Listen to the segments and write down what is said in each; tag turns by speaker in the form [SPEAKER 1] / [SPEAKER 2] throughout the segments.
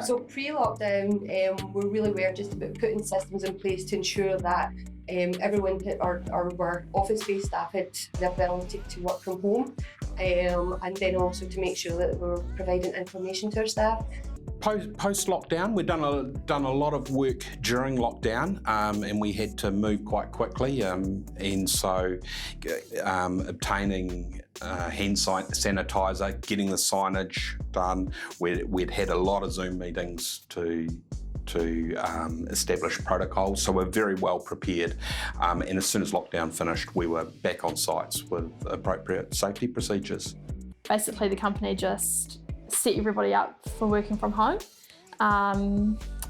[SPEAKER 1] So pre-lockdown, we really were just about putting systems in place to ensure that everyone, our office-based staff, had the ability to work from home, and then also to make sure that we were providing information to our staff.
[SPEAKER 2] Post-lockdown, we've done a lot of work during lockdown, and we had to move quite quickly, and so obtaining hand sanitizer, getting the signage done. We'd had a lot of Zoom meetings to establish protocols, so we're very well prepared, and as soon as lockdown finished, we were back on sites with appropriate safety procedures.
[SPEAKER 3] Basically, the company just set everybody up for working from home,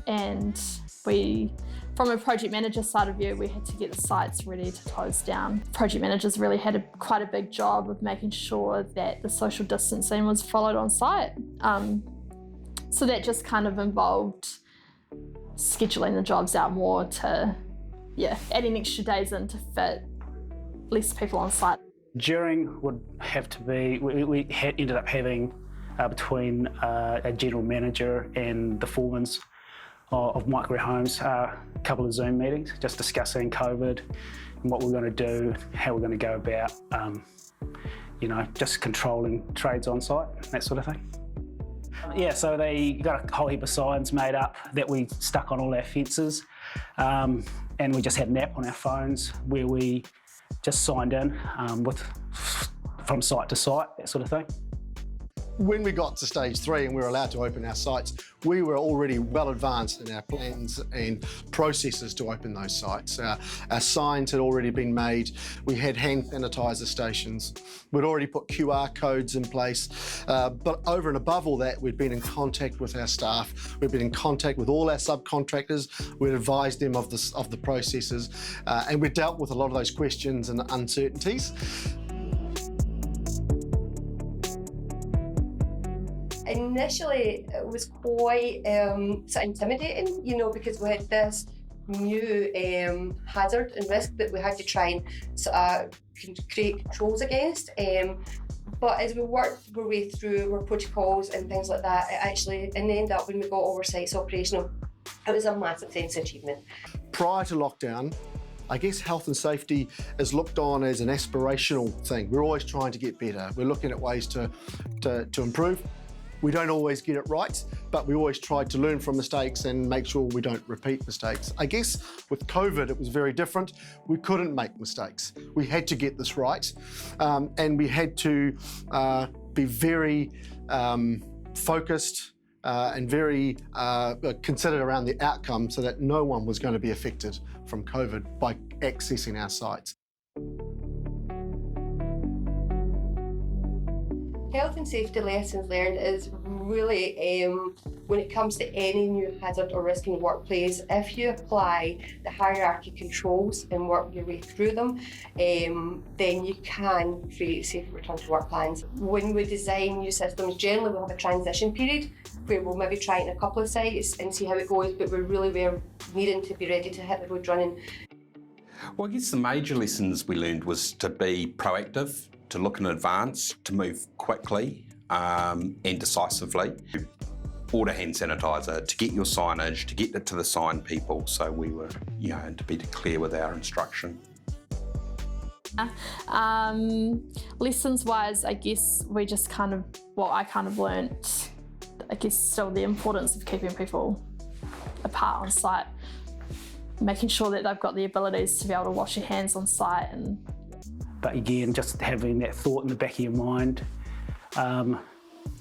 [SPEAKER 3] and we, from a project manager side of view, we had to get the sites ready to close down. Project managers really had quite a big job of making sure that the social distancing was followed on site. So that just kind of involved scheduling the jobs out more to, adding extra days in to fit less people on site.
[SPEAKER 4] During would have to be, we ended up having between a general manager and the foremans of micro homes, a couple of Zoom meetings, just discussing COVID and what we're going to do, how we're going to go about, just controlling trades on site, that sort of thing. So they got a whole heap of signs made up that we stuck on all our fences, and we just had an app on our phones where we just signed in from site to site, that sort of thing.
[SPEAKER 5] When we got to stage 3 and we were allowed to open our sites, we were already well advanced in our plans and processes to open those sites. Our signs had already been made. We had hand sanitizer stations. We'd already put QR codes in place. But over and above all that, we'd been in contact with our staff. We'd been in contact with all our subcontractors. We'd advised them of the processes, and we dealt with a lot of those questions and uncertainties.
[SPEAKER 1] Initially, it was quite sort of intimidating, because we had this new hazard and risk that we had to try and sort of create controls against. But as we worked our way through our protocols and things like that, it actually, in the end up, when we got all our sites operational, it was a massive sense of achievement.
[SPEAKER 5] Prior to lockdown, I guess health and safety is looked on as an aspirational thing. We're always trying to get better. We're looking at ways to improve. We don't always get it right, but we always try to learn from mistakes and make sure we don't repeat mistakes. I guess with COVID, it was very different. We couldn't make mistakes. We had to get this right, and we had to be very focused and very considered around the outcome so that no one was going to be affected from COVID by accessing our sites.
[SPEAKER 1] Health and safety lessons learned is really, when it comes to any new hazard or risk in the workplace, if you apply the hierarchy controls and work your way through them, then you can create safe return to work plans. When we design new systems, generally we'll have a transition period where we'll maybe try it in a couple of sites and see how it goes, but we're needing to be ready to hit the road running.
[SPEAKER 2] Well, I guess the major lessons we learned was to be proactive, to look in advance, to move quickly and decisively. Order hand sanitizer, to get your signage, to get it to the sign people, so we were, and to be clear with our instruction.
[SPEAKER 3] Lessons-wise, I guess I kind of learnt, still the importance of keeping people apart on site, making sure that they've got the abilities to be able to wash your hands on site.
[SPEAKER 4] But again, just having that thought in the back of your mind,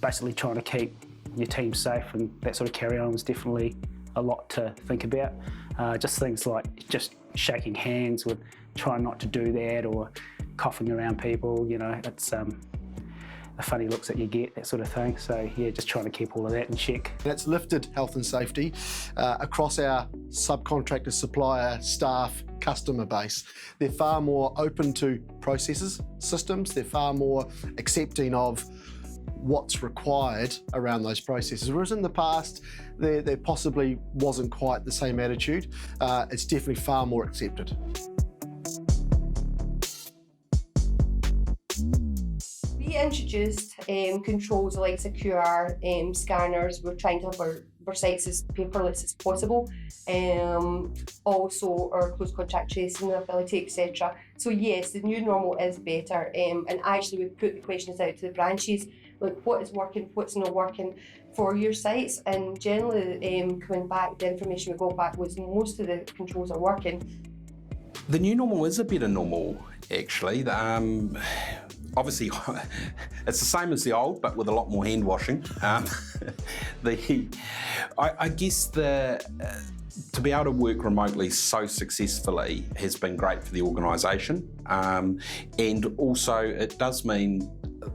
[SPEAKER 4] basically trying to keep your team safe and that sort of carry on was definitely a lot to think about. Just things like just shaking hands, with trying not to do that, or coughing around people, it's the funny looks that you get, that sort of thing. So just trying to keep all of that in check.
[SPEAKER 5] That's lifted health and safety across our subcontractor, supplier, staff, customer base. They're far more open to processes, systems. They're far more accepting of what's required around those processes. Whereas in the past, there possibly wasn't quite the same attitude. It's definitely far more accepted.
[SPEAKER 1] We introduced controls like secure scanners. We're trying to have our our sites as paperless as possible. Also our close contact tracing ability, etc. So yes, the new normal is better, and actually we put the questions out to the branches, like what is working, what's not working for your sites, and generally coming back, the information we got back was most of the controls are working.
[SPEAKER 2] The new normal is a better normal, actually. Obviously, it's the same as the old, but with a lot more hand washing. I guess to be able to work remotely so successfully has been great for the organisation, and also it does mean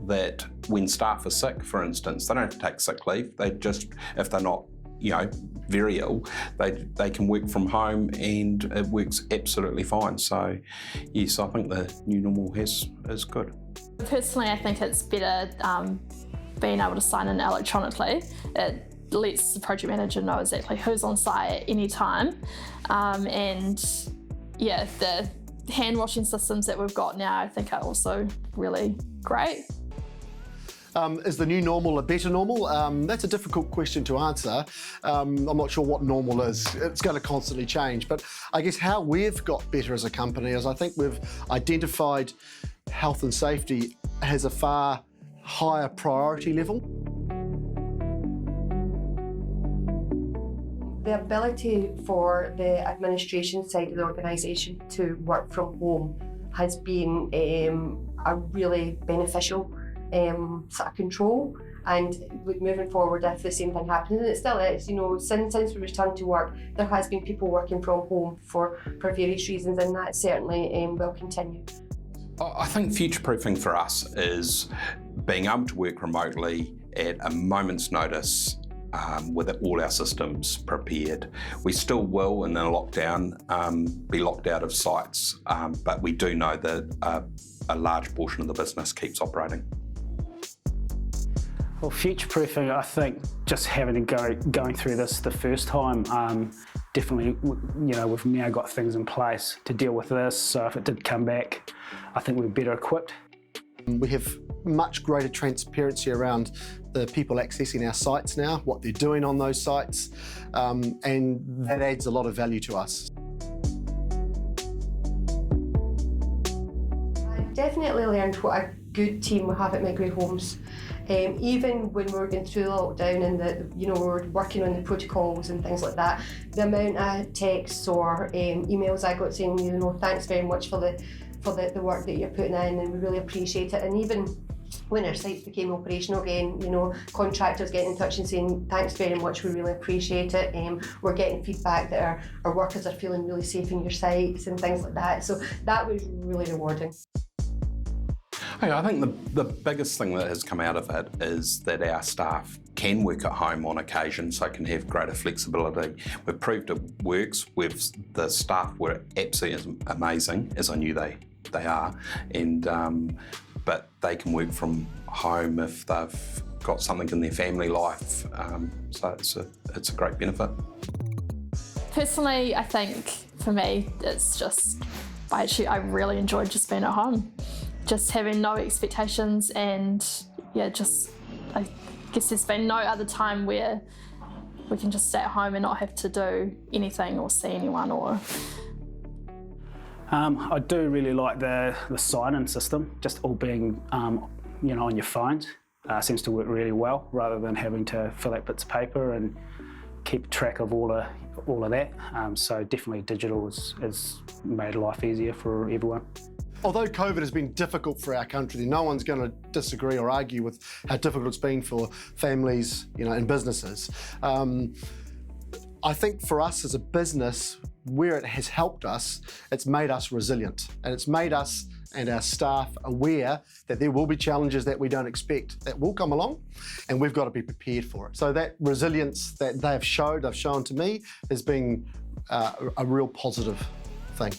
[SPEAKER 2] that when staff are sick, for instance, they don't have to take sick leave. They just, if they're not, very ill, they can work from home, and it works absolutely fine. So, yes, I think the new normal is good.
[SPEAKER 3] Personally, I think it's better being able to sign in electronically. It lets the project manager know exactly who's on site at any time, and yeah, the hand washing systems that we've got now I think are also really great.
[SPEAKER 5] Is the new normal a better normal? That's a difficult question to answer. I'm not sure what normal is. It's going to constantly change. But I guess how we've got better as a company is I think we've identified health and safety has a far higher priority level.
[SPEAKER 1] The ability for the administration side of the organisation to work from home has been a really beneficial sort of control, and moving forward if the same thing happens, and it still is, since we returned to work there has been people working from home for various reasons, and that certainly will continue.
[SPEAKER 2] I think future-proofing for us is being able to work remotely at a moment's notice with all our systems prepared. We still will, in a lockdown, be locked out of sites, but we do know that a large portion of the business keeps operating.
[SPEAKER 4] Well, future-proofing, I think just having to going through this the first time, definitely, we've now got things in place to deal with this, so if it did come back, I think we're better equipped.
[SPEAKER 5] We have much greater transparency around the people accessing our sites now, what they're doing on those sites, and that adds a lot of value to us.
[SPEAKER 1] I definitely learned what a good team we have at Greer Homes. Even when we were going through the lockdown and we were working on the protocols and things like that, the amount of texts or emails I got saying, thanks very much for the work that you're putting in, and we really appreciate it. And even when our sites became operational again, contractors getting in touch and saying thanks very much, we really appreciate it. We're getting feedback that our workers are feeling really safe in your sites and things like that. So that was really rewarding.
[SPEAKER 2] I think the biggest thing that has come out of it is that our staff can work at home on occasion, so can have greater flexibility. We've proved it works. The staff were absolutely amazing, as I knew they are, and but they can work from home if they've got something in their family life. So it's a great benefit.
[SPEAKER 3] Personally, I think for me, it's just I really enjoyed just being at home. Just having no expectations, and I guess there's been no other time where we can just stay at home and not have to do anything or see anyone or...
[SPEAKER 4] I do really like the sign-in system, just all being on your phones. Seems to work really well, rather than having to fill out bits of paper and keep track of all of that. So definitely digital has made life easier for everyone.
[SPEAKER 5] Although COVID has been difficult for our country, no one's going to disagree or argue with how difficult it's been for families, and businesses. I think for us as a business, where it has helped us, it's made us resilient, and it's made us and our staff aware that there will be challenges that we don't expect that will come along, and we've got to be prepared for it. So that resilience that they've shown to me has been a real positive thing.